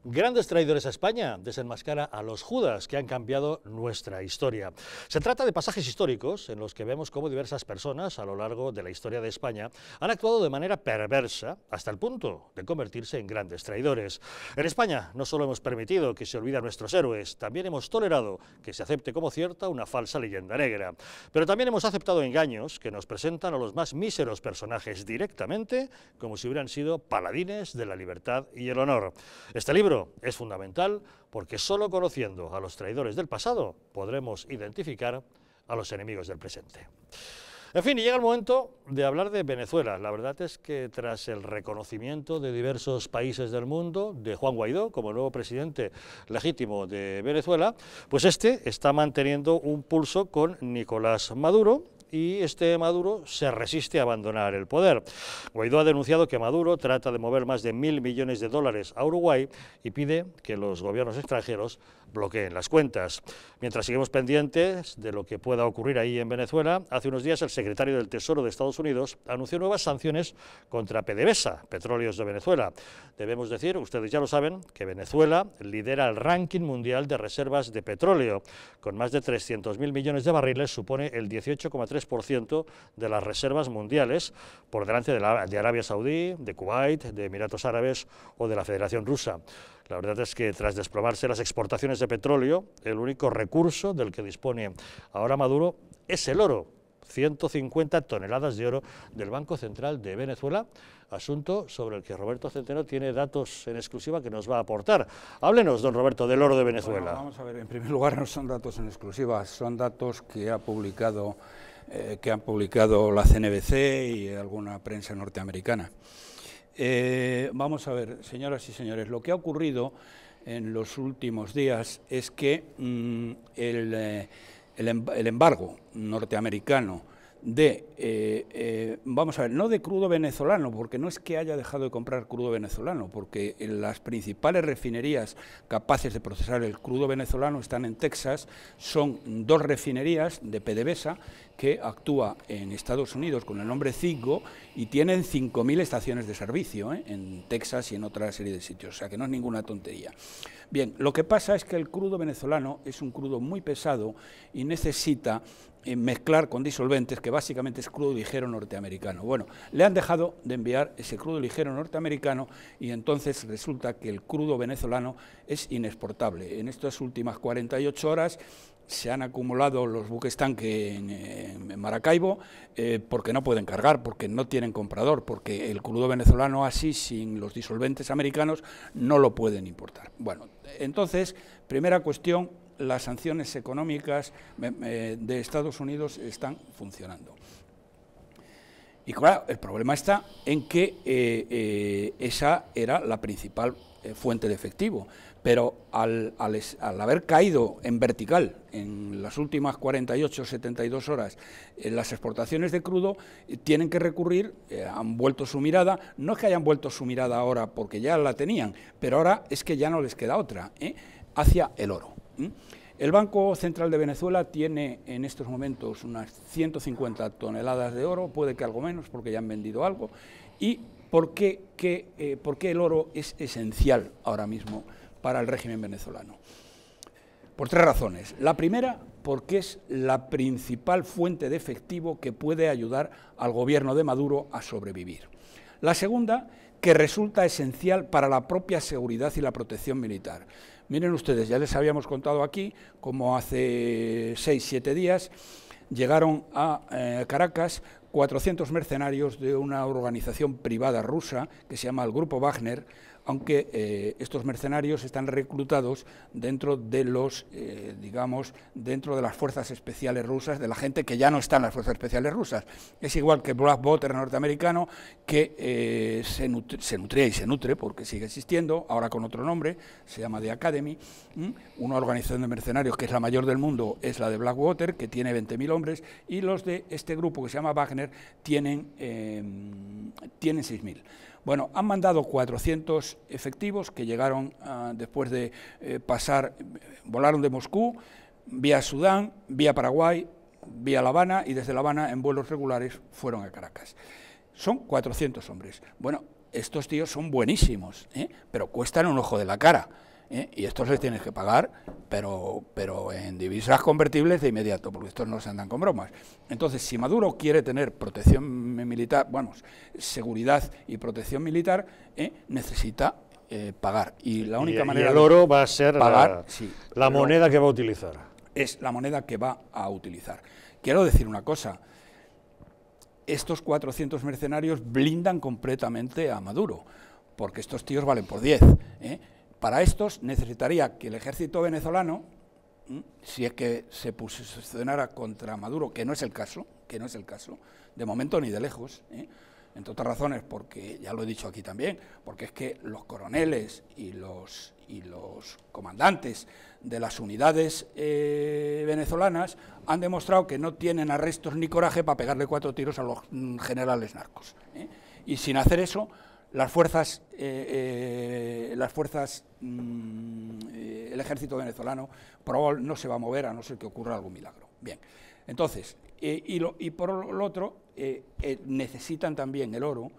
Grandes traidores a España desenmascara a los Judas que han cambiado nuestra historia. Se trata de pasajes históricos en los que vemos cómo diversas personas a lo largo de la historia de España han actuado de manera perversa hasta el punto de convertirse en grandes traidores. En España no solo hemos permitido que se olviden a nuestros héroes, también hemos tolerado que se acepte como cierta una falsa leyenda negra. Pero también hemos aceptado engaños que nos presentan a los más míseros personajes directamente como si hubieran sido paladines de la libertad y el honor. Este libro es fundamental porque solo conociendo a los traidores del pasado podremos identificar a los enemigos del presente. En fin, y llega el momento de hablar de Venezuela. La verdad es que tras el reconocimiento de diversos países del mundo de Juan Guaidó como nuevo presidente legítimo de Venezuela, pues este está manteniendo un pulso con Nicolás Maduro, y Maduro se resiste a abandonar el poder. Guaidó ha denunciado que Maduro trata de mover más de 1.000 millones de dólares a Uruguay y pide que los gobiernos extranjeros bloqueen las cuentas. Mientras seguimos pendientes de lo que pueda ocurrir ahí en Venezuela, hace unos días el secretario del Tesoro de Estados Unidos anunció nuevas sanciones contra PDVSA, Petróleos de Venezuela. Debemos decir, ustedes ya lo saben, que Venezuela lidera el ranking mundial de reservas de petróleo. Con más de 300.000 millones de barriles supone el 18,3% de las reservas mundiales, por delante de Arabia Saudí, de Kuwait, de Emiratos Árabes o de la Federación Rusa. La verdad es que tras desplomarse las exportaciones de petróleo, el único recurso del que dispone ahora Maduro es el oro. 150 toneladas de oro del Banco Central de Venezuela, asunto sobre el que Roberto Centeno tiene datos en exclusiva que nos va a aportar. Háblenos, don Roberto, del oro de Venezuela. Bueno, vamos a ver, en primer lugar no son datos en exclusiva, son datos que han publicado la CNBC y alguna prensa norteamericana. Vamos a ver, señoras y señores, lo que ha ocurrido en los últimos días es que el embargo norteamericano vamos a ver, no de crudo venezolano, porque no es que haya dejado de comprar crudo venezolano, porque las principales refinerías capaces de procesar el crudo venezolano están en Texas, son dos refinerías de PDVSA que actúa en Estados Unidos con el nombre Citgo y tienen 5.000 estaciones de servicio en Texas y en otra serie de sitios, o sea que no es ninguna tontería. Bien, lo que pasa es que el crudo venezolano es un crudo muy pesado y necesita mezclar con disolventes, que básicamente es crudo ligero norteamericano. Bueno, le han dejado de enviar ese crudo ligero norteamericano y entonces resulta que el crudo venezolano es inexportable. En estas últimas 48 horas se han acumulado los buques tanque en Maracaibo porque no pueden cargar, porque no tienen comprador, porque el crudo venezolano así, sin los disolventes americanos, no lo pueden importar. Bueno, entonces, primera cuestión, las sanciones económicas de Estados Unidos están funcionando. Y claro, el problema está en que esa era la principal fuente de efectivo, pero al haber caído en vertical en las últimas 48 o 72 horas las exportaciones de crudo, tienen que recurrir, han vuelto su mirada, no es que hayan vuelto su mirada ahora porque ya la tenían, pero ahora es que ya no les queda otra, hacia el oro. El Banco Central de Venezuela tiene en estos momentos unas 150 toneladas de oro, puede que algo menos porque ya han vendido algo. ¿Y por qué el oro es esencial ahora mismo para el régimen venezolano? Por tres razones. La primera, porque es la principal fuente de efectivo que puede ayudar al gobierno de Maduro a sobrevivir. La segunda, que resulta esencial para la propia seguridad y la protección militar. Miren ustedes, ya les habíamos contado aquí cómo hace 6-7 días llegaron a Caracas 400 mercenarios de una organización privada rusa que se llama el Grupo Wagner, aunque estos mercenarios están reclutados dentro de los, dentro de las fuerzas especiales rusas, de la gente que ya no está en las fuerzas especiales rusas. Es igual que Blackwater norteamericano, que se nutría y se nutre, porque sigue existiendo, ahora con otro nombre, se llama The Academy. Una organización de mercenarios que es la mayor del mundo es la de Blackwater, que tiene 20.000 hombres, y los de este grupo que se llama Wagner tienen 6.000. Bueno, han mandado 400 efectivos que llegaron después de volaron de Moscú, vía Sudán, vía Paraguay, vía La Habana y desde La Habana en vuelos regulares fueron a Caracas. Son 400 hombres. Bueno, estos tíos son buenísimos, pero cuestan un ojo de la cara, y estos les tienes que pagar, pero en divisas convertibles de inmediato, porque estos no se andan con bromas. Entonces, si Maduro quiere tener protección militar, seguridad y protección militar, necesita pagar. Y la única manera el oro va a ser pagar, la moneda que va a utilizar. Es la moneda que va a utilizar. Quiero decir una cosa. Estos 400 mercenarios blindan completamente a Maduro, porque estos tíos valen por 10. Para estos necesitaría que el ejército venezolano, si es que se posicionara contra Maduro, que no es el caso, de momento ni de lejos, entre otras razones, porque ya lo he dicho aquí también, porque es que los coroneles y los comandantes de las unidades venezolanas han demostrado que no tienen arrestos ni coraje para pegarle 4 tiros a los generales narcos. Y sin hacer eso, el ejército venezolano probablemente no se va a mover a no ser que ocurra algún milagro. Bien, entonces, y por lo otro, necesitan también el oro,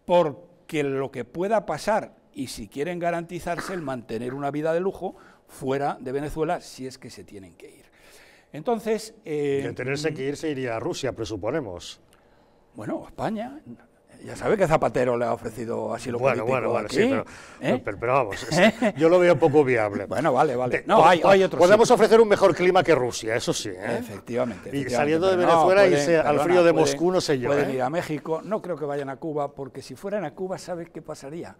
porque lo que pueda pasar, y si quieren garantizarse el mantener una vida de lujo fuera de Venezuela, si es que se tienen que ir. Entonces... y al tenerse que ir se iría a Rusia, presuponemos. Bueno, España... Ya sabe que Zapatero le ha ofrecido asilo político aquí, sí, pero vamos, yo lo veo poco viable. Bueno, vale. No, hay otros. Podemos ofrecer un mejor clima que Rusia, eso sí. Efectivamente. Y saliendo de Venezuela irse al frío de Moscú, no sé yo. Pueden ir a México, no creo que vayan a Cuba, porque si fueran a Cuba, ¿sabes qué pasaría?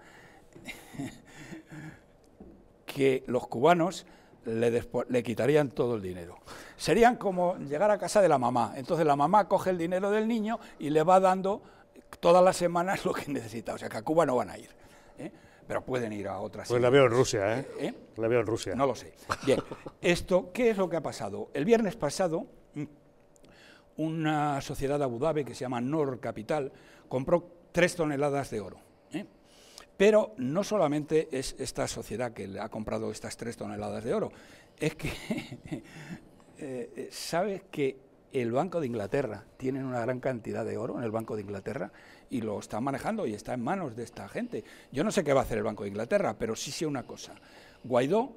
Que los cubanos le quitarían todo el dinero. Serían como llegar a casa de la mamá. Entonces la mamá coge el dinero del niño y le va dando todas las semanas lo que necesita, o sea que a Cuba no van a ir, pero pueden ir a otras. Pues la veo en Rusia, La veo en Rusia. No lo sé. Bien, ¿qué es lo que ha pasado? El viernes pasado, una sociedad de Abu Dhabi que se llama Nor Capital compró 3 toneladas de oro. Pero no solamente es esta sociedad que le ha comprado estas 3 toneladas de oro, es que ¿sabes que el Banco de Inglaterra tiene una gran cantidad de oro en el Banco de Inglaterra y lo están manejando y está en manos de esta gente? Yo no sé qué va a hacer el Banco de Inglaterra, pero sí sé una cosa. Guaidó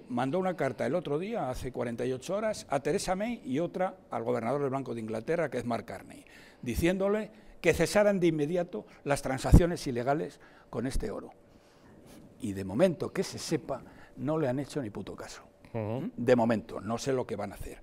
mandó una carta el otro día, hace 48 horas, a Theresa May y otra al gobernador del Banco de Inglaterra, que es Mark Carney, diciéndole que cesaran de inmediato las transacciones ilegales con este oro. Y de momento, que se sepa, no le han hecho ni puto caso. De momento, no sé lo que van a hacer.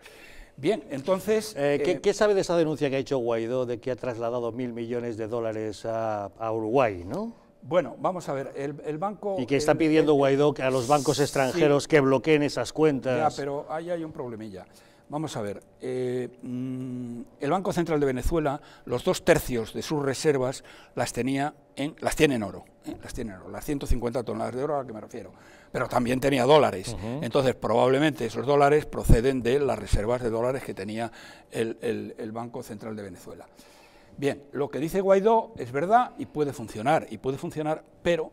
Bien, entonces... ¿Qué sabe de esa denuncia que ha hecho Guaidó de que ha trasladado 1.000 millones de dólares a Uruguay, ¿no? Bueno, vamos a ver, el banco... Y que está pidiendo Guaidó a los bancos extranjeros que bloqueen esas cuentas. Ya, pero ahí hay un problemilla. Vamos a ver, el Banco Central de Venezuela, los 2/3 de sus reservas las tiene en oro, las 150 toneladas de oro a las que me refiero, pero también tenía dólares. Entonces probablemente esos dólares proceden de las reservas de dólares que tenía el Banco Central de Venezuela. Bien, lo que dice Guaidó es verdad y puede funcionar, pero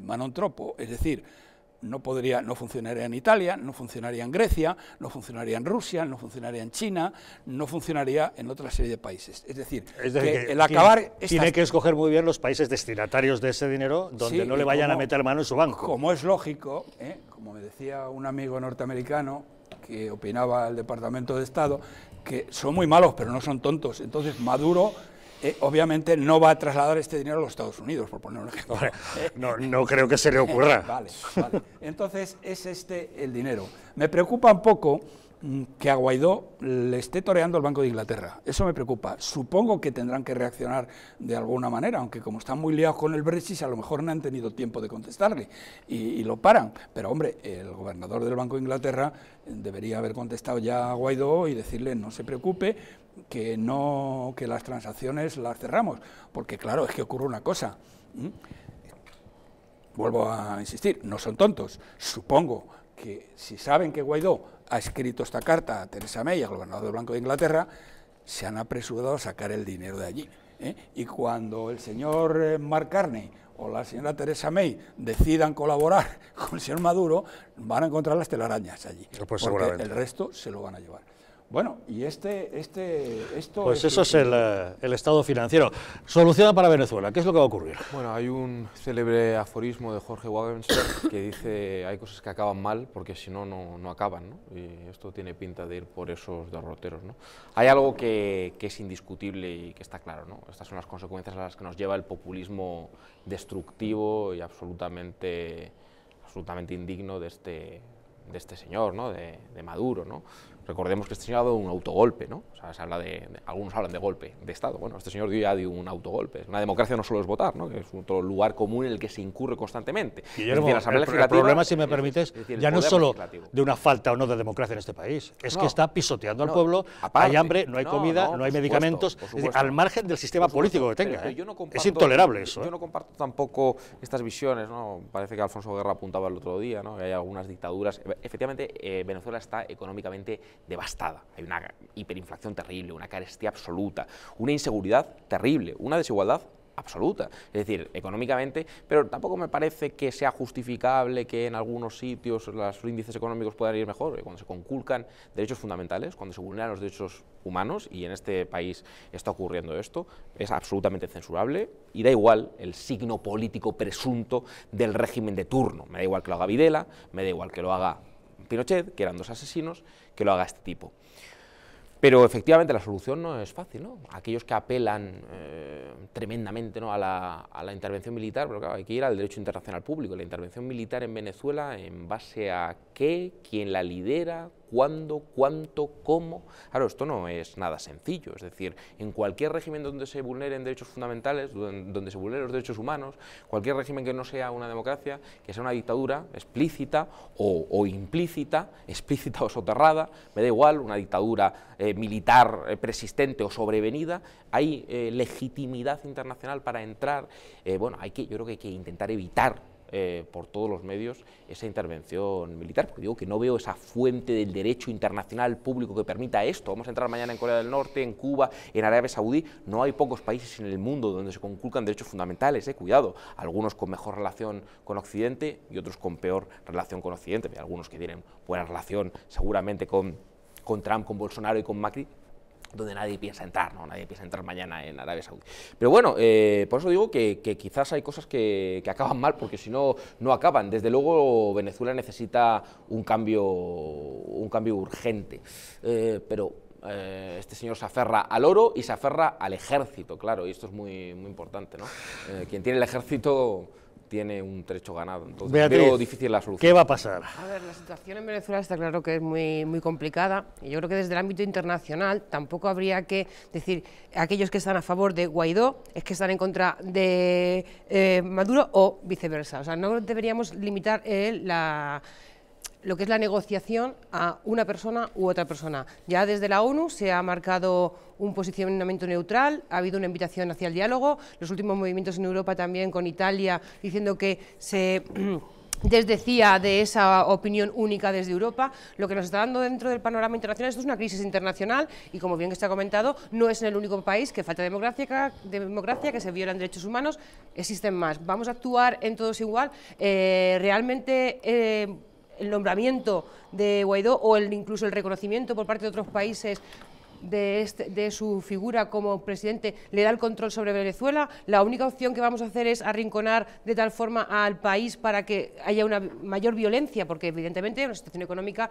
manon troppo, es decir, no funcionaría en Italia, no funcionaría en Grecia, no funcionaría en Rusia, no funcionaría en China, no funcionaría en otra serie de países. Es decir que el acabar... Tiene que escoger muy bien los países destinatarios de ese dinero donde no le vayan a meter mano en su banco. Como es lógico, como me decía un amigo norteamericano que opinaba el Departamento de Estado, que son muy malos pero no son tontos. Entonces Maduro... obviamente no va a trasladar este dinero a los Estados Unidos, por poner un ejemplo. No creo que se le ocurra. Vale. Entonces es el dinero. Me preocupa un poco que a Guaidó le esté toreando el Banco de Inglaterra. Eso me preocupa. Supongo que tendrán que reaccionar de alguna manera, aunque como están muy liados con el Brexit, a lo mejor no han tenido tiempo de contestarle y lo paran. Pero hombre, el gobernador del Banco de Inglaterra debería haber contestado ya a Guaidó y decirle no se preocupe, que las transacciones las cerramos, porque claro, es que ocurre una cosa. Vuelvo a insistir, no son tontos. Supongo que si saben que Guaidó ha escrito esta carta a Theresa May, al gobernador del Banco de Inglaterra, se han apresurado a sacar el dinero de allí. Y cuando el señor Mark Carney o la señora Theresa May decidan colaborar con el señor Maduro, van a encontrar las telarañas allí, pues porque el resto se lo van a llevar. Bueno, y esto pues eso es el estado financiero. Solución para Venezuela, ¿qué es lo que va a ocurrir? Bueno, hay un célebre aforismo de Jorge Wagensberg que dice hay cosas que acaban mal porque si no, no acaban, ¿no? Y esto tiene pinta de ir por esos derroteros, ¿no? Hay algo que es indiscutible y que está claro, ¿no? Estas son las consecuencias a las que nos lleva el populismo destructivo y absolutamente indigno de este señor, ¿no? de Maduro, ¿no? Recordemos que este señor ha dado un autogolpe, ¿no? O sea, algunos hablan de golpe de Estado. Bueno, este señor ya dio un autogolpe. Una democracia no solo es votar, ¿no? Que es otro lugar común en el que se incurre constantemente. Guillermo, el problema, si me permites, ya no es solo de una falta o no de democracia en este país, es que está pisoteando al pueblo, hay hambre, no hay comida, no hay medicamentos, es decir, al margen del sistema político que tenga. Es intolerable eso. Yo no comparto tampoco estas visiones, ¿no? Parece que Alfonso Guerra apuntaba el otro día, ¿no? Que hay algunas dictaduras. Efectivamente, Venezuela está económicamente devastada. Hay una hiperinflación terrible, una carestía absoluta, una inseguridad terrible, una desigualdad absoluta, es decir, económicamente, pero tampoco me parece que sea justificable que en algunos sitios los índices económicos puedan ir mejor, cuando se conculcan derechos fundamentales, cuando se vulneran los derechos humanos, y en este país está ocurriendo esto, es absolutamente censurable, y da igual el signo político presunto del régimen de turno, me da igual que lo haga Videla, me da igual que lo haga Pinochet, que eran dos asesinos, que lo haga este tipo. Pero efectivamente la solución no es fácil, ¿no? Aquellos que apelan tremendamente, ¿no? a la intervención militar, pero claro, hay que ir al derecho internacional público. La intervención militar en Venezuela, ¿en base a qué? ¿Quién la lidera? ¿Cuándo? ¿Cuánto? ¿Cómo? Claro, esto no es nada sencillo, es decir, en cualquier régimen donde se vulneren derechos fundamentales, donde se vulneren los derechos humanos, cualquier régimen que no sea una democracia, que sea una dictadura explícita o implícita, explícita o soterrada, me da igual, una dictadura militar persistente o sobrevenida, hay legitimidad internacional para entrar, bueno, yo creo que hay que intentar evitar por todos los medios esa intervención militar, porque digo que no veo esa fuente del derecho internacional público que permita esto. Vamos a entrar mañana en Corea del Norte, en Cuba, en Arabia Saudí. No hay pocos países en el mundo donde se conculcan derechos fundamentales, cuidado, algunos con mejor relación con Occidente y otros con peor relación con Occidente. Hay algunos que tienen buena relación seguramente con Trump, con Bolsonaro y con Macri, donde nadie piensa entrar, ¿no? Nadie piensa entrar mañana en Arabia Saudí. Pero bueno, por eso digo que quizás hay cosas que acaban mal, porque si no, no acaban. Desde luego Venezuela necesita un cambio urgente, pero este señor se aferra al oro y se aferra al ejército, claro, y esto es muy importante, ¿no? Quien tiene el ejército tiene un trecho ganado, entonces Beatriz, veo difícil la solución. ¿Qué va a pasar? A ver, la situación en Venezuela está claro que es muy complicada, y yo creo que desde el ámbito internacional tampoco habría que decir aquellos que están a favor de Guaidó es que están en contra de Maduro o viceversa. O sea, no deberíamos limitar lo que es la negociación a una persona u otra persona. Ya desde la ONU se ha marcado un posicionamiento neutral, ha habido una invitación hacia el diálogo, los últimos movimientos en Europa también con Italia diciendo que se desdecía de esa opinión única desde Europa. Lo que nos está dando dentro del panorama internacional, esto es una crisis internacional y, como bien está comentado, no es en el único país que falta democracia, que se violan derechos humanos, existen más. Vamos a actuar en todos igual. Realmente el nombramiento de Guaidó o incluso el reconocimiento por parte de otros países de su figura como presidente le da el control sobre Venezuela. La única opción que vamos a hacer es arrinconar de tal forma al país para que haya una mayor violencia, porque evidentemente una situación económica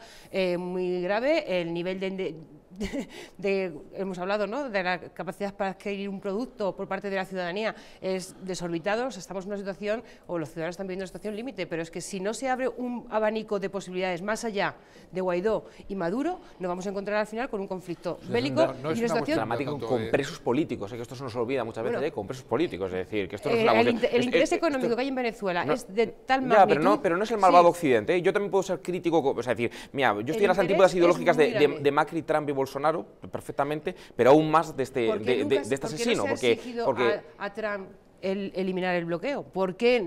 muy grave, el nivel hemos hablado, ¿no?, de la capacidad para adquirir un producto por parte de la ciudadanía es desorbitado. O sea, estamos en una situación, o los ciudadanos están viviendo una situación límite, pero es que si no se abre un abanico de posibilidades más allá de Guaidó y Maduro, nos vamos a encontrar al final con un conflicto bélico no es y una situación dramática con presos políticos, que esto se nos olvida muchas veces, con presos políticos, es decir, que esto no es una el interés económico que hay en Venezuela es de tal magnitud. Pero no es el malvado Occidente, Yo también puedo ser crítico, o sea, decir, mira, yo estoy en las antípodas ideológicas de Macri, Trump y Bolsonaro perfectamente, pero aún más de este asesino. Porque a Trump eliminar el bloqueo. ¿Por qué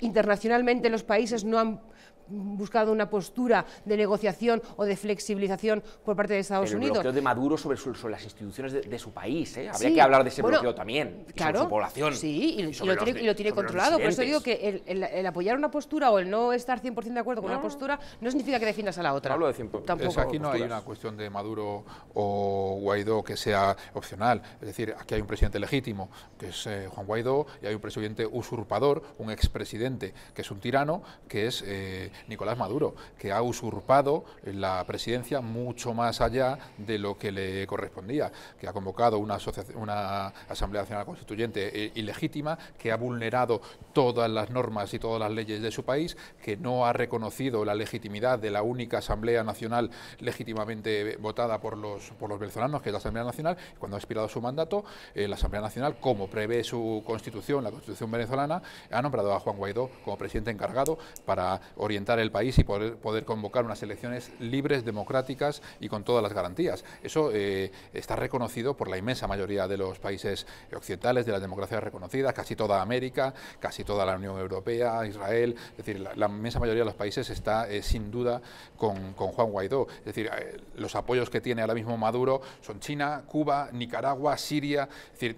internacionalmente los países no han buscado una postura de negociación o de flexibilización por parte de Estados Unidos. El bloqueo de Maduro sobre las instituciones de su país, ¿eh? Habría Sí, que hablar de ese bueno, bloqueo también, claro, sobre su población. Sí, y lo tiene sobre controlado. los Por eso digo disidentes. que el apoyar una postura o el no estar 100% de acuerdo con una postura no significa que defiendas a la otra. No hablo de 100%. Tampoco. Aquí no hay una cuestión de Maduro o Guaidó que sea opcional. Es decir, aquí hay un presidente legítimo, que es Juan Guaidó, y hay un presidente usurpador, un expresidente, que es un tirano, que es Nicolás Maduro, que ha usurpado la presidencia mucho más allá de lo que le correspondía, que ha convocado una Asamblea Nacional Constituyente ilegítima, que ha vulnerado todas las normas y todas las leyes de su país, que no ha reconocido la legitimidad de la única Asamblea Nacional legítimamente votada por los venezolanos, que es la Asamblea Nacional. Cuando ha expirado su mandato, la Asamblea Nacional, como prevé su Constitución, la Constitución venezolana, ha nombrado a Juan Guaidó como presidente encargado para orientar el país y poder convocar unas elecciones libres, democráticas y con todas las garantías. Eso está reconocido por la inmensa mayoría de los países occidentales, de las democracias reconocidas, casi toda América, casi toda la Unión Europea, Israel. Es decir, la inmensa mayoría de los países está sin duda con Juan Guaidó. Es decir, los apoyos que tiene ahora mismo Maduro son China, Cuba, Nicaragua, Siria, es decir,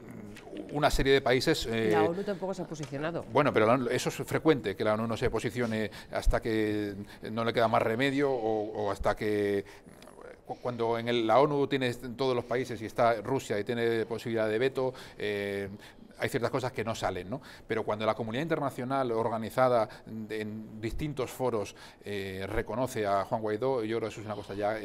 una serie de países. La ONU tampoco se ha posicionado. Bueno, pero eso es frecuente, que la ONU no se posicione hasta que no le queda más remedio o hasta que... Cuando en la ONU tienes todos los países y está Rusia y tiene posibilidad de veto, hay ciertas cosas que no salen, ¿no? Pero cuando la comunidad internacional organizada en distintos foros reconoce a Juan Guaidó, yo creo que eso es una cosa ya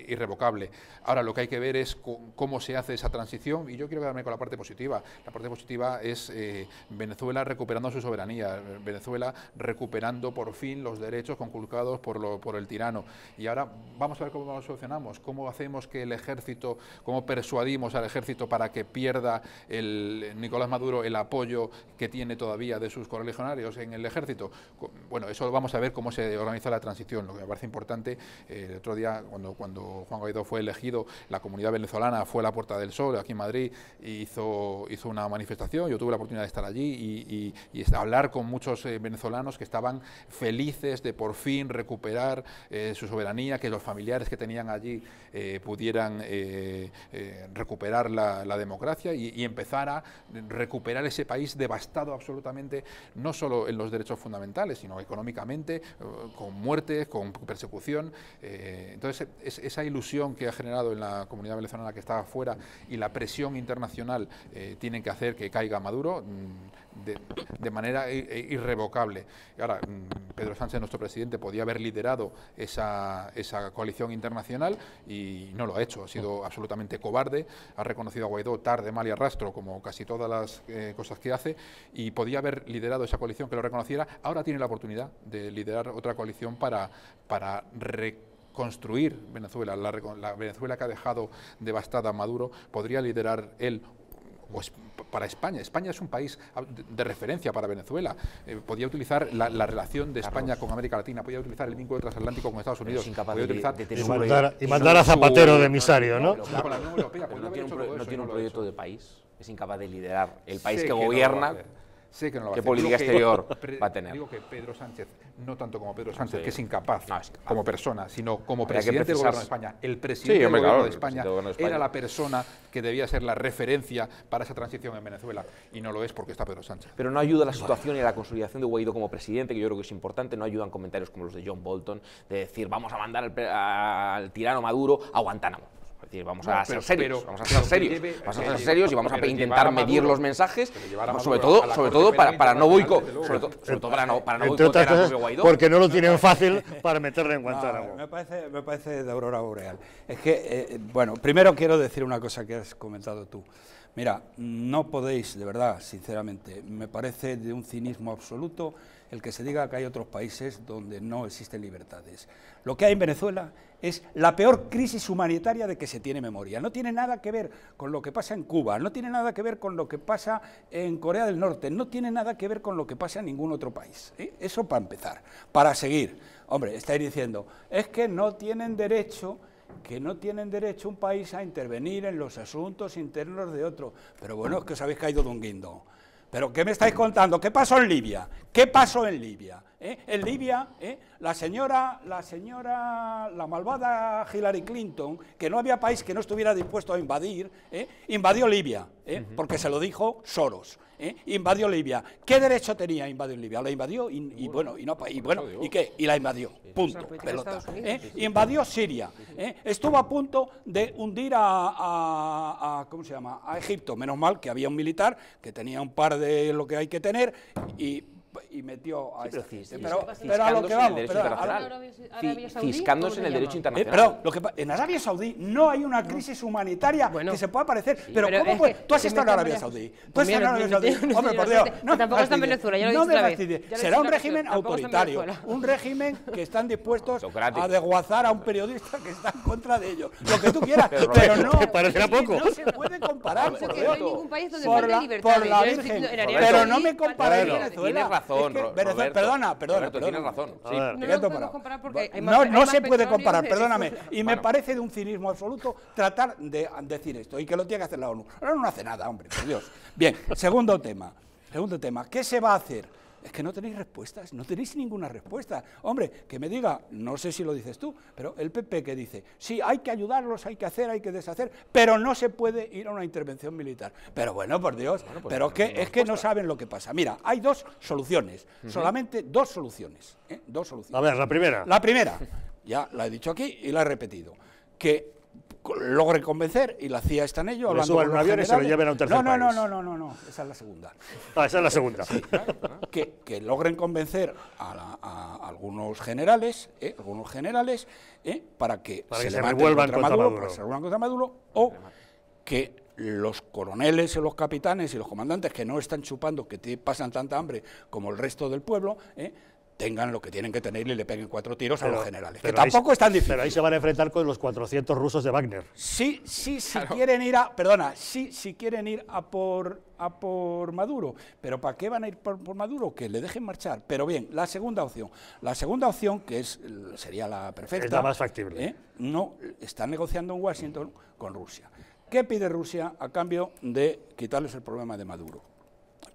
irrevocable. Ahora lo que hay que ver es cómo se hace esa transición, y yo quiero quedarme con la parte positiva. La parte positiva es Venezuela recuperando su soberanía, Venezuela recuperando por fin los derechos conculcados por el tirano. Y ahora vamos a ver cómo lo solucionamos, cómo hacemos que el ejército, cómo persuadimos al ejército para que pierda Nicolás Maduro el apoyo que tiene todavía de sus correligionarios en el ejército. Bueno, eso vamos a ver cómo se organiza la transición. Lo que me parece importante, el otro día cuando Juan Guaidó fue elegido, la comunidad venezolana fue a la Puerta del Sol, aquí en Madrid, e hizo una manifestación. Yo tuve la oportunidad de estar allí y hablar con muchos venezolanos que estaban felices de por fin recuperar su soberanía, que los familiares que tenían allí pudieran recuperar la democracia y empezar a recuperar ese país devastado absolutamente, no solo en los derechos fundamentales, sino económicamente, con muertes, con persecución. Entonces, esa ilusión que ha generado en la comunidad venezolana que estaba afuera y la presión internacional tienen que hacer que caiga Maduro de manera irrevocable. Y ahora, Pedro Sánchez, nuestro presidente, podía haber liderado esa coalición internacional y no lo ha hecho. Ha sido absolutamente cobarde, ha reconocido a Guaidó tarde, mal y arrastro, como casi todas las cosas que hace, y podía haber liderado esa coalición que lo reconociera. Ahora tiene la oportunidad de liderar otra coalición para reconstruir Venezuela. La Venezuela que ha dejado devastada a Maduro, podría liderar él. Pues para España. España es un país de referencia para Venezuela. Podía utilizar la relación de España con América Latina, podía utilizar el vínculo transatlántico con Estados Unidos, podía utilizar y mandar a Zapatero de emisario, ¿no? Con la Unión Europea. No tiene un proyecto de país, es incapaz de liderar el país que gobierna. Sé que no lo va a ¿Qué hacer. política exterior va a tener? Digo que Pedro Sánchez, no tanto como Pedro Sánchez, Sí. que es incapaz, No, es incapaz. como persona, sino como Habría que presidente del precisar- gobierno de España. El presidente Sí, del hombre, gobierno claro, de el España presidente del gobierno de España. era la persona que debía ser la referencia para esa transición en Venezuela, y no lo es porque está Pedro Sánchez. Pero no ayuda la situación y la consolidación de Guaidó como presidente, que yo creo que es importante. No ayudan comentarios como los de John Bolton, de decir vamos a mandar al tirano Maduro a Guantánamo. Es decir, vamos a ser serios, vamos a ser serios y vamos a intentar medir los mensajes, sobre todo para no boicotear Entre otras al cosas, propio Guaidó. porque no lo tienen fácil para meterle en Guantánamo. Me parece de aurora boreal. Es que, bueno, primero quiero decir una cosa que has comentado tú. Mira, no podéis, de verdad, sinceramente, me parece de un cinismo absoluto el que se diga que hay otros países donde no existen libertades. Lo que hay en Venezuela es la peor crisis humanitaria de que se tiene memoria. No tiene nada que ver con lo que pasa en Cuba, no tiene nada que ver con lo que pasa en Corea del Norte, no tiene nada que ver con lo que pasa en ningún otro país. Eso para empezar. Para seguir, hombre, estáis diciendo, es que no tienen derecho un país a intervenir en los asuntos internos de otro. Pero bueno, es que os habéis caído de un guindo. ¿Pero qué me estáis contando? ¿Qué pasó en Libia? ¿Qué pasó en Libia? En Libia, la malvada Hillary Clinton, que no había país que no estuviera dispuesto a invadir, invadió Libia, porque se lo dijo Soros. Invadió Libia. ¿Qué derecho tenía a invadir Libia? La invadió y ¿qué? Y la invadió. Punto. Pelota. Invadió Siria. Estuvo a punto de hundir ¿cómo se llama? A Egipto. Menos mal que había un militar que tenía un par de lo que hay que tener y metió a pero a lo que vamos, fiscándose en el derecho internacional. En Arabia Saudí no hay una crisis humanitaria que se pueda parecer. Pero ¿cómo puede? Tú has estado en Arabia Saudí. Tú has estado en Arabia Saudí. Hombre, por Dios. Tampoco está en Venezuela, ya lo he dicho otra vez. Será un régimen autoritario, un régimen que están dispuestos a desguazar a un periodista que está en contra de ellos. Lo que tú quieras, pero no. Parecerá poco. No se puede comparar. No hay ningún país donde falte libertad. Por la Virgen. Pero no me comparéis Venezuela. Tienes razón, Perdona. Tienes razón. No se puede comparar, perdóname. Y me parece de un cinismo absoluto tratar de decir esto y que lo tiene que hacer la ONU. La ONU no hace nada, hombre, por Dios. Bien, segundo tema. ¿Qué se va a hacer? Es que no tenéis respuestas, no tenéis ninguna respuesta. Hombre, que me diga, no sé si lo dices tú, pero el PP que dice, sí, hay que ayudarlos, hay que hacer, hay que deshacer, pero no se puede ir a una intervención militar. Pero bueno, por Dios, pero es que no saben lo que pasa. Mira, hay dos soluciones, solamente dos soluciones. A ver, la primera. La primera, ya la he dicho aquí y la he repetido, que logre convencer, y la CIA está en ello, hablando con los avión y se lo lleven a un tercer país. No, esa es la segunda. Esa es la segunda. Sí, que logren convencer a algunos generales, para que se revuelvan contra Maduro, o que los coroneles y los capitanes y los comandantes que no están chupando, que pasan tanta hambre como el resto del pueblo, tengan lo que tienen que tener y le peguen 4 tiros a los generales, que tampoco es tan difícil. Pero ahí se van a enfrentar con los 400 rusos de Wagner. Sí, quieren ir quieren ir a por Maduro, pero ¿para qué van a ir por Maduro? Que le dejen marchar. Pero bien, la segunda opción, que sería la perfecta, es la más factible. No, está negociando en Washington con Rusia. ¿Qué pide Rusia a cambio de quitarles el problema de Maduro?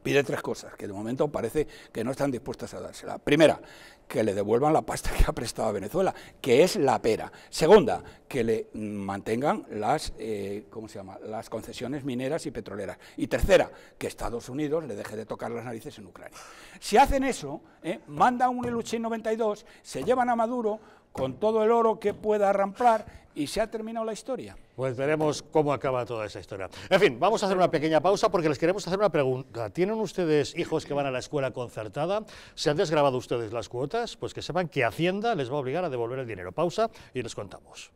Pide 3 cosas, que de momento parece que no están dispuestas a dársela. Primera, que le devuelvan la pasta que ha prestado a Venezuela, que es la pera. Segunda, que le mantengan las concesiones mineras y petroleras. Y tercera, que Estados Unidos le deje de tocar las narices en Ucrania. Si hacen eso, mandan un Ilyushin 92, se llevan a Maduro con todo el oro que pueda arramplar y se ha terminado la historia. Pues veremos cómo acaba toda esa historia. En fin, vamos a hacer una pequeña pausa porque les queremos hacer una pregunta. ¿Tienen ustedes hijos que van a la escuela concertada? ¿Se han desgravado ustedes las cuotas? Pues que sepan que Hacienda les va a obligar a devolver el dinero. Pausa y les contamos.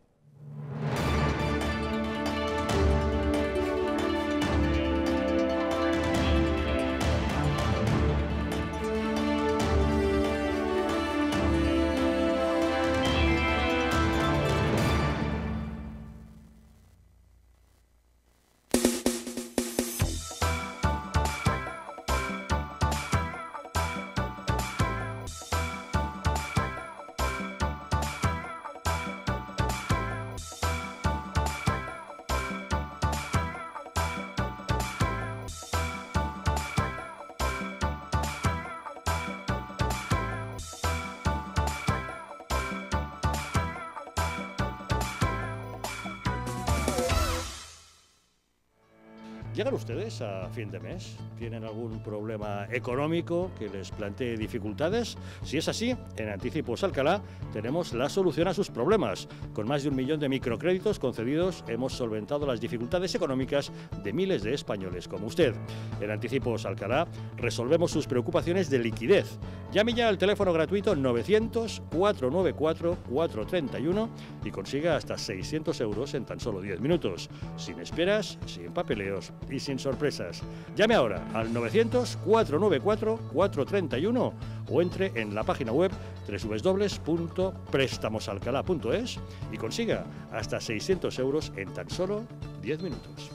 ¿Llegan ustedes a fin de mes? ¿Tienen algún problema económico que les plantee dificultades? Si es así, en Anticipos Alcalá tenemos la solución a sus problemas. Con más de 1 millón de microcréditos concedidos hemos solventado las dificultades económicas de miles de españoles como usted. En Anticipos Alcalá resolvemos sus preocupaciones de liquidez. Llame ya al teléfono gratuito 900-494-431 y consiga hasta 600 euros en tan solo 10 minutos. Sin esperas, sin papeleos y sin sorpresas. Llame ahora al 900-494-431 o entre en la página web www.prestamosalcalá.es y consiga hasta 600 euros en tan solo 10 minutos.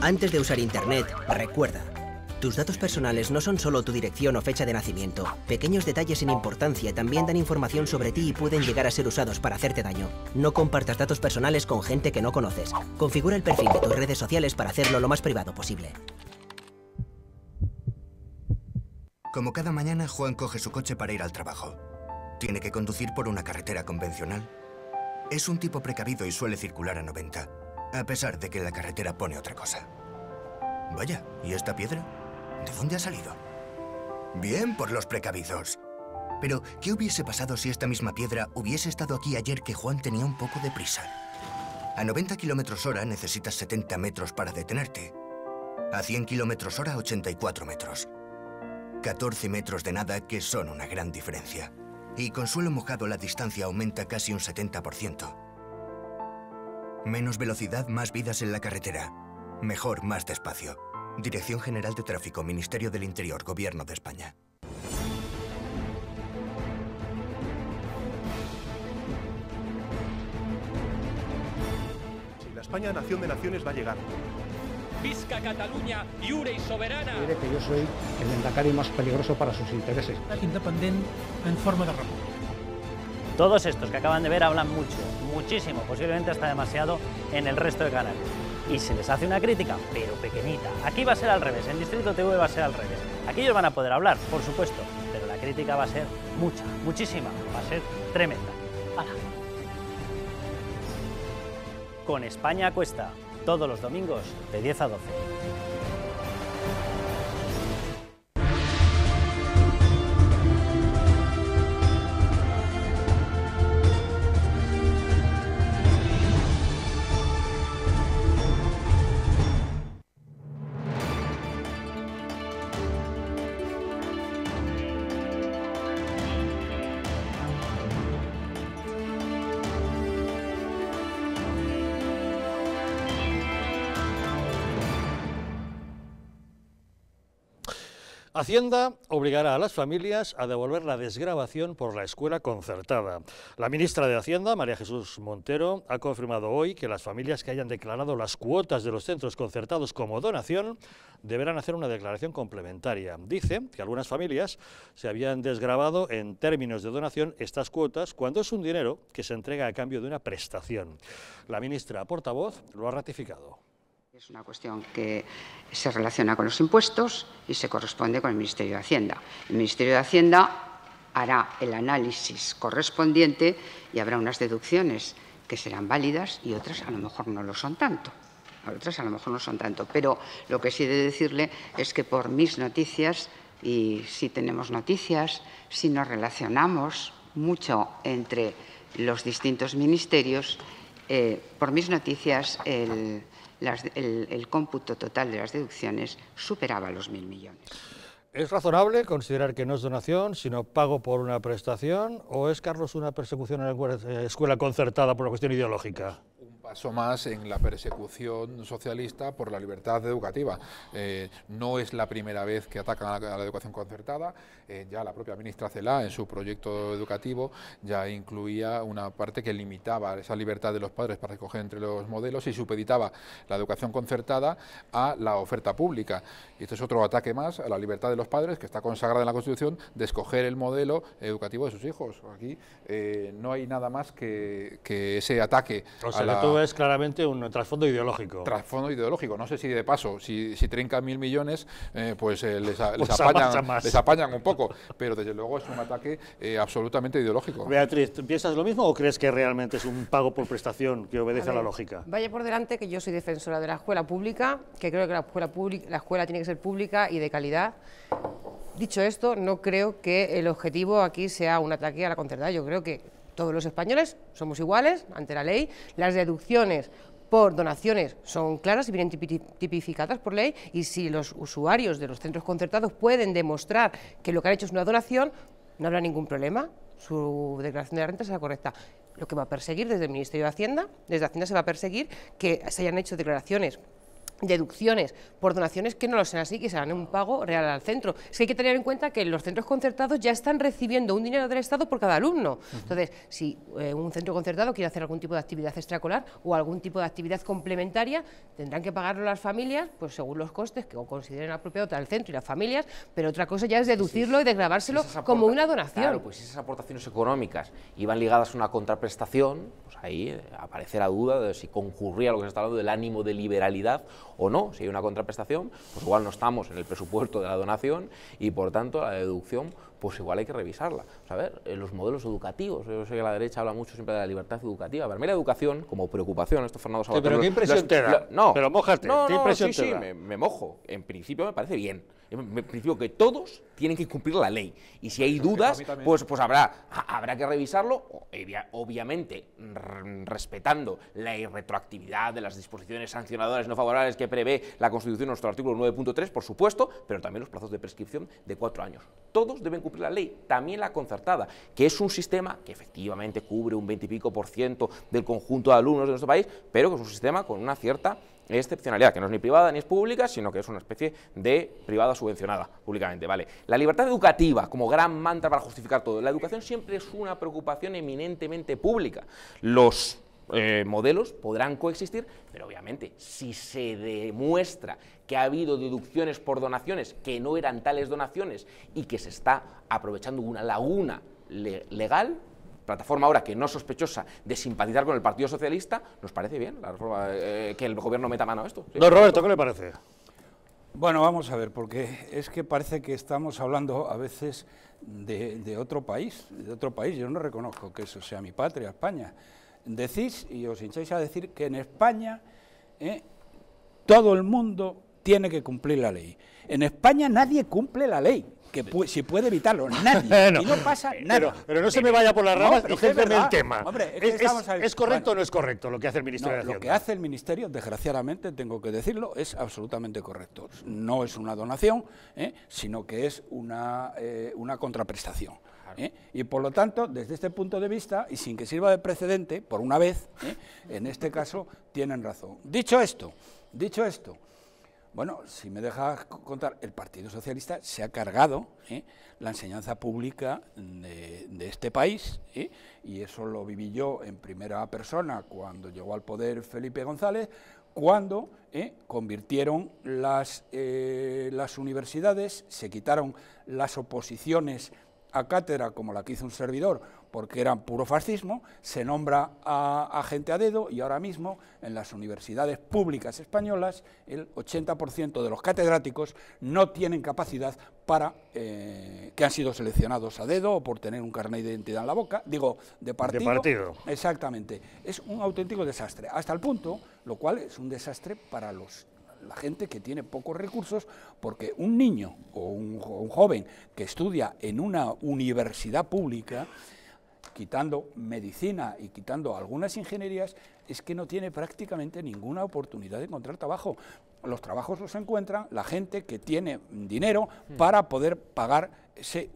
Antes de usar Internet, recuerda, tus datos personales no son solo tu dirección o fecha de nacimiento. Pequeños detalles sin importancia también dan información sobre ti y pueden llegar a ser usados para hacerte daño. No compartas datos personales con gente que no conoces. Configura el perfil de tus redes sociales para hacerlo lo más privado posible. Como cada mañana, Juan coge su coche para ir al trabajo. Tiene que conducir por una carretera convencional. Es un tipo precavido y suele circular a 90, a pesar de que la carretera pone otra cosa. Vaya, ¿y esta piedra? ¿De dónde ha salido? Bien por los precavidos. Pero, ¿qué hubiese pasado si esta misma piedra hubiese estado aquí ayer que Juan tenía un poco de prisa? A 90 km/h necesitas 70 metros para detenerte. A 100 km/h, 84 metros. 14 metros de nada que son una gran diferencia. Y con suelo mojado la distancia aumenta casi un 70%. Menos velocidad, más vidas en la carretera. Mejor, más despacio. Dirección General de Tráfico, Ministerio del Interior, Gobierno de España. Si la España nación de naciones va a llegar. Visca Catalunya, lliure y soberana. Diré que yo soy el lehendakari más peligroso para sus intereses. Independiente en forma de república. Todos estos que acaban de ver hablan mucho, muchísimo, posiblemente hasta demasiado en el resto de canales. Y se les hace una crítica, pero pequeñita. Aquí va a ser al revés, en Distrito TV va a ser al revés. Aquí ellos van a poder hablar, por supuesto, pero la crítica va a ser mucha, muchísima, va a ser tremenda. ¡Hala! Con España a Cuesta, todos los domingos de 10 a 12. Hacienda obligará a las familias a devolver la desgravación por la escuela concertada. La ministra de Hacienda, María Jesús Montero, ha confirmado hoy que las familias que hayan declarado las cuotas de los centros concertados como donación deberán hacer una declaración complementaria. Dice que algunas familias se habían desgravado en términos de donación estas cuotas cuando es un dinero que se entrega a cambio de una prestación. La ministra portavoz lo ha ratificado. Es una cuestión que se relaciona con los impuestos y se corresponde con el Ministerio de Hacienda. El Ministerio de Hacienda hará el análisis correspondiente y habrá unas deducciones que serán válidas y otras a lo mejor no lo son tanto. Pero lo que sí he de decirle es que por mis noticias, y si tenemos noticias, si nos relacionamos mucho entre los distintos ministerios, por mis noticias el cómputo total de las deducciones superaba los 1.000 millones. ¿Es razonable considerar que no es donación, sino pago por una prestación? ¿O es, Carlos, una persecución en la escuela concertada por una cuestión ideológica? Paso más en la persecución socialista por la libertad educativa. No es la primera vez que atacan a la educación concertada. Ya la propia ministra Celaá, en su proyecto educativo, ya incluía una parte que limitaba esa libertad de los padres para escoger entre los modelos y supeditaba la educación concertada a la oferta pública. Y esto es otro ataque más a la libertad de los padres, que está consagrada en la Constitución, de escoger el modelo educativo de sus hijos. Aquí no hay nada más que ese ataque a la... Es claramente un trasfondo ideológico. Trasfondo ideológico. No sé si de paso, si trincan 1.000 millones, pues les apañan un poco, pero desde luego es un ataque absolutamente ideológico. Beatriz, ¿piensas lo mismo o crees que realmente es un pago por prestación que obedece a la lógica? Vaya por delante que yo soy defensora de la escuela pública, que creo que la escuela tiene que ser pública y de calidad. Dicho esto, no creo que el objetivo aquí sea un ataque a la concertada. Yo creo que todos los españoles somos iguales ante la ley, las deducciones por donaciones son claras y vienen tipificadas por ley, y si los usuarios de los centros concertados pueden demostrar que lo que han hecho es una donación, no habrá ningún problema, su declaración de la renta será correcta. Lo que va a perseguir desde el Ministerio de Hacienda, desde Hacienda se va a perseguir que se hayan hecho declaraciones deducciones por donaciones que no lo sean así, que serán un pago real al centro. Es que hay que tener en cuenta que los centros concertados ya están recibiendo un dinero del Estado por cada alumno. Entonces, si un centro concertado quiere hacer algún tipo de actividad extraescolar o algún tipo de actividad complementaria, tendrán que pagarlo las familias, pues según los costes que consideren apropiados al centro y las familias, pero otra cosa ya es deducirlo y desgravárselo como una donación. Claro, pues si esas aportaciones económicas iban ligadas a una contraprestación, pues ahí aparece la duda de si concurría lo que se está hablando del ánimo de liberalidad o no. Si hay una contraprestación, pues igual no estamos en el presupuesto de la donación y por tanto la deducción pues igual hay que revisarla. O sea, a ver, los modelos educativos, yo sé que la derecha habla mucho siempre de la libertad educativa. Para mí la educación, como preocupación, esto Fernando Sabater... Pero ¿qué impresión te da? No, pero mójate, ¿qué impresión te da? Me mojo. En principio me parece bien. En principio que todos tienen que cumplir la ley. Y si hay dudas, pues habrá que revisarlo, obviamente respetando la irretroactividad de las disposiciones sancionadoras no favorables que prevé la Constitución en nuestro artículo 9.3, por supuesto, pero también los plazos de prescripción de 4 años. Todos deben cumplir la ley, también la concertada, que es un sistema que efectivamente cubre un 20 y pico % del conjunto de alumnos de nuestro país, pero que es un sistema con una cierta excepcionalidad, que no es ni privada ni es pública, sino que es una especie de privada subvencionada públicamente, ¿vale? La libertad educativa como gran mantra para justificar todo. La educación siempre es una preocupación eminentemente pública. Los modelos podrán coexistir, pero obviamente si se demuestra que ha habido deducciones por donaciones que no eran tales donaciones y que se está aprovechando una laguna legal, plataforma ahora que no es sospechosa de simpatizar con el Partido Socialista, nos parece bien la reforma, que el gobierno meta mano a esto. ¿Sí? No, Roberto, ¿qué le parece? Bueno, vamos a ver, porque es que parece que estamos hablando a veces de otro país, Yo no reconozco que eso sea mi patria, España. Decís, y os hincháis a decir, que en España todo el mundo tiene que cumplir la ley. En España nadie cumple la ley, si puede evitarlo, nadie, y no pasa nada. Pero no se me vaya por las ramas y céntreme el tema. Hombre, ¿Es correcto o no es correcto lo que hace el Ministerio de Hacienda? Lo que hace el Ministerio, desgraciadamente, tengo que decirlo, es absolutamente correcto. No es una donación, sino que es una contraprestación. Y por lo tanto, desde este punto de vista, y sin que sirva de precedente, por una vez, en este caso, tienen razón. Dicho esto, bueno, si me dejas contar, el Partido Socialista se ha cargado la enseñanza pública de este país, y eso lo viví yo en primera persona cuando llegó al poder Felipe González, cuando convirtieron las universidades, se quitaron las oposiciones a cátedra como la que hizo un servidor, porque eran puro fascismo, se nombra a gente a dedo y ahora mismo en las universidades públicas españolas el 80% de los catedráticos no tienen capacidad para, que han sido seleccionados a dedo o por tener un carnet de identidad en la boca, digo, de partido. Exactamente, es un auténtico desastre, hasta el punto, lo cual es un desastre para la gente que tiene pocos recursos, porque un niño o un joven que estudia en una universidad pública, quitando medicina y quitando algunas ingenierías, es que no tiene prácticamente ninguna oportunidad de encontrar trabajo. Los trabajos los encuentran la gente que tiene dinero para poder pagarse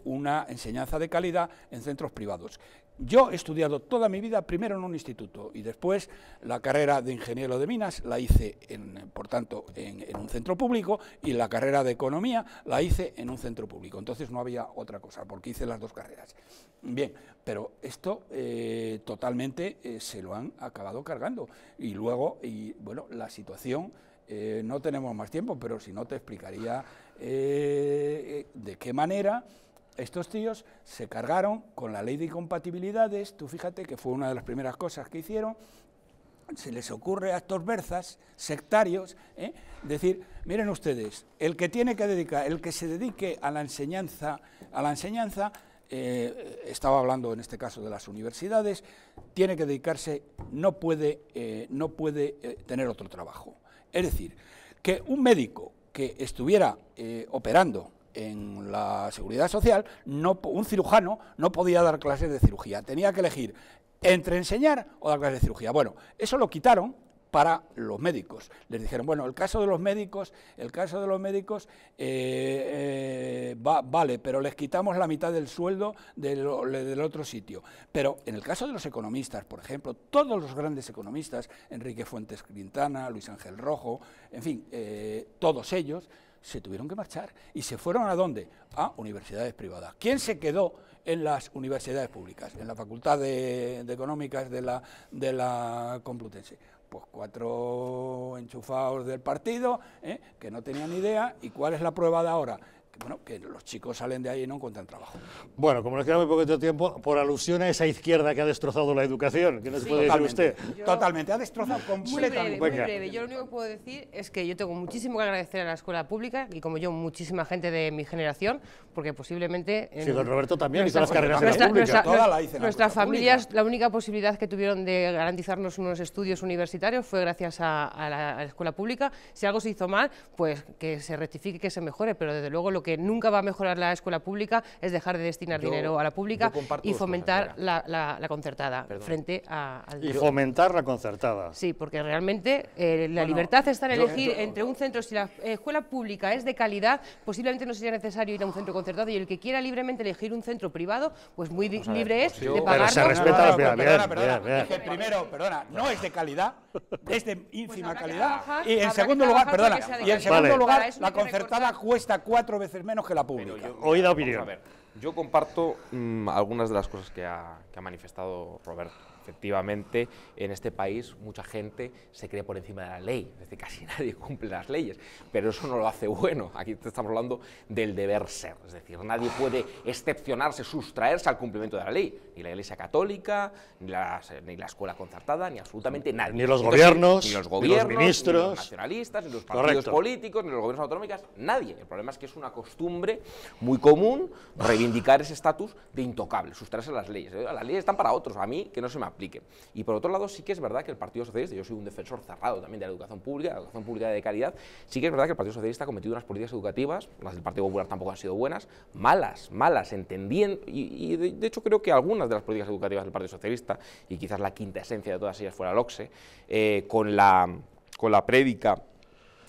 una enseñanza de calidad en centros privados. Yo he estudiado toda mi vida primero en un instituto y después la carrera de ingeniero de minas la hice, por tanto, en un centro público, y la carrera de economía la hice en un centro público. Entonces no había otra cosa, porque hice las dos carreras. Bien, pero esto totalmente se lo han acabado cargando. Y luego, bueno, la situación, no tenemos más tiempo, pero si no te explicaría de qué manera estos tíos se cargaron con la ley de incompatibilidades. Tú fíjate que fue una de las primeras cosas que hicieron. Se les ocurre a estos berzas sectarios decir, miren ustedes, el que se dedique a la enseñanza, estaba hablando en este caso de las universidades, tiene que dedicarse, no puede tener otro trabajo. Es decir, que un médico que estuviera operando en la Seguridad Social, un cirujano no podía dar clases de cirugía, tenía que elegir entre enseñar o dar clases de cirugía. Bueno, eso lo quitaron para los médicos. Les dijeron, bueno, el caso de los médicos vale, pero les quitamos la mitad del sueldo del otro sitio. Pero en el caso de los economistas, por ejemplo, todos los grandes economistas, Enrique Fuentes Quintana, Luis Ángel Rojo, en fin, todos ellos se tuvieron que marchar. ¿Y se fueron a dónde? A universidades privadas. ¿Quién se quedó en las universidades públicas? En la Facultad de Económicas de la Complutense. Pues 4 enchufados del partido, que no tenían idea. ¿Y cuál es la prueba de ahora? Bueno, que los chicos salen de ahí y no encuentran trabajo. Bueno, como nos queda muy poquito tiempo, por alusión a esa izquierda que ha destrozado la educación, ¿qué nos puede decir usted? Totalmente, ha destrozado completamente. Muy breve. Yo lo único que puedo decir es que yo tengo muchísimo que agradecer a la escuela pública y como yo, muchísima gente de mi generación, porque posiblemente... Sí, don Roberto también hizo las carreras en la pública. Nuestras familias, la única posibilidad que tuvieron de garantizarnos unos estudios universitarios fue gracias a la escuela pública. Si algo se hizo mal, pues que se rectifique, que se mejore, pero desde luego lo que nunca va a mejorar la escuela pública es dejar de destinar dinero a la pública y fomentar la concertada frente al... Y fomentar la concertada. Sí, porque realmente la libertad está en elegir entre un centro. Si la escuela pública es de calidad, posiblemente no sería necesario ir a un centro concertado, y el que quiera libremente elegir un centro privado, pues muy libre es de pagarlo. Pero se respeta es que primero, no es de calidad, es de ínfima calidad, y en segundo lugar, la concertada cuesta 4 veces menos que la pública. Oída opinión. A ver, yo comparto algunas de las cosas que ha manifestado Roberto. Efectivamente, en este país mucha gente se cree por encima de la ley, es decir, casi nadie cumple las leyes, pero eso no lo hace bueno. Aquí estamos hablando del deber ser, es decir, nadie puede excepcionarse, sustraerse al cumplimiento de la ley, ni la Iglesia Católica, ni la escuela concertada, ni absolutamente nadie. Ni los gobiernos, ni los ministros, ni los nacionalistas, ni los partidos políticos, ni los gobiernos autonómicos, nadie. El problema es que es una costumbre muy común reivindicar ese estatus de intocable, sustraerse a las leyes. Las leyes están para otros, a mí que no se me aplique. Y por otro lado, sí que es verdad que el Partido Socialista, yo soy un defensor cerrado también de la educación pública de calidad, sí que es verdad que el Partido Socialista ha cometido unas políticas educativas, las del Partido Popular tampoco han sido buenas, malas, entendiendo, y de hecho creo que algunas de las políticas educativas del Partido Socialista, y quizás la quinta esencia de todas ellas fuera el OCSE, con la prédica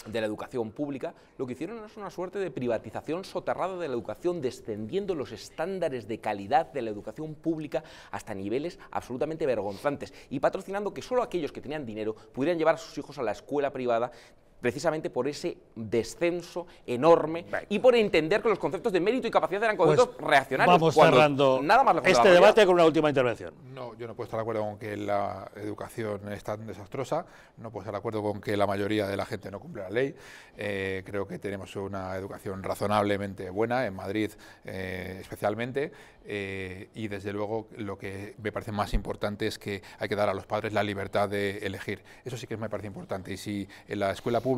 de la educación pública, lo que hicieron es una suerte de privatización soterrada de la educación, descendiendo los estándares de calidad de la educación pública hasta niveles absolutamente vergonzantes y patrocinando que solo aquellos que tenían dinero pudieran llevar a sus hijos a la escuela privada, precisamente por ese descenso enorme y por entender que los conceptos de mérito y capacidad eran conceptos reaccionarios. Vamos cerrando nada más este debate con una última intervención. No, yo no puedo estar de acuerdo con que la educación es tan desastrosa, no puedo estar de acuerdo con que la mayoría de la gente no cumple la ley. Creo que tenemos una educación razonablemente buena, en Madrid especialmente, y desde luego lo que me parece más importante es que hay que dar a los padres la libertad de elegir. Eso sí que me parece importante, y si en la escuela pública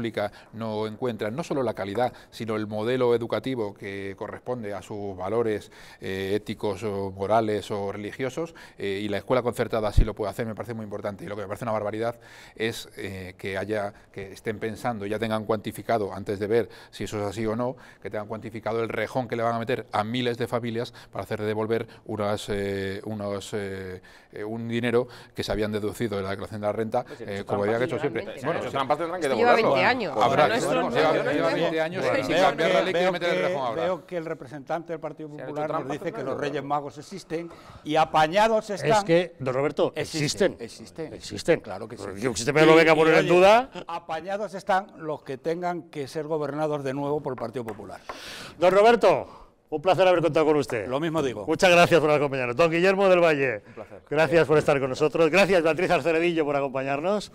no encuentran no solo la calidad, sino el modelo educativo que corresponde a sus valores éticos o morales o religiosos, y la escuela concertada así lo puede hacer, me parece muy importante. Y lo que me parece una barbaridad es que estén pensando, ya tengan cuantificado, antes de ver si eso es así o no, que tengan cuantificado el rejón que le van a meter a miles de familias para hacer devolver un dinero que se habían deducido de la declaración de la renta, como habían hecho siempre. Bueno, esos trampas tendrán que devolverlo. 20 años. Lleva 20 años sin cambiar la ley, quiere meter el rejón ahora. Veo que el representante del Partido Popular nos dice que los Reyes Magos existen y apañados están. Es que, don Roberto, existen, claro que sí. Si usted me lo venga a poner en duda. Apañados están los que tengan que ser gobernados de nuevo por el Partido Popular. Don Roberto, un placer haber contado con usted. Lo mismo digo. Muchas gracias por acompañarnos. Don Guillermo del Valle, un placer. Gracias por estar con nosotros. Gracias, Beatriz Arceredillo, por acompañarnos.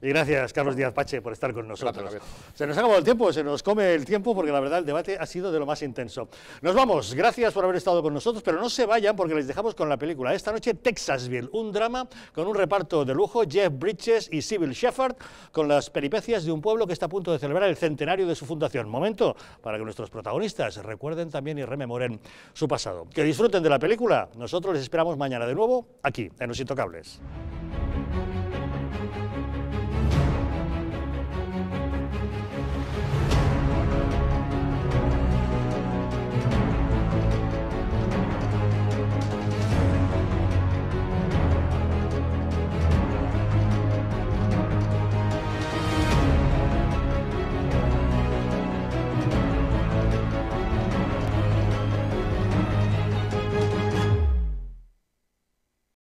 Y gracias, Carlos Díaz Pache, por estar con nosotros. Se nos ha acabado el tiempo, se nos come el tiempo, porque la verdad el debate ha sido de lo más intenso. Nos vamos, gracias por haber estado con nosotros, pero no se vayan porque les dejamos con la película. Esta noche, Texasville, un drama con un reparto de lujo, Jeff Bridges y Sybil Shepherd, con las peripecias de un pueblo que está a punto de celebrar el centenario de su fundación. Momento para que nuestros protagonistas recuerden también y rememoren su pasado. Que disfruten de la película. Nosotros les esperamos mañana de nuevo, aquí, en Los Intocables.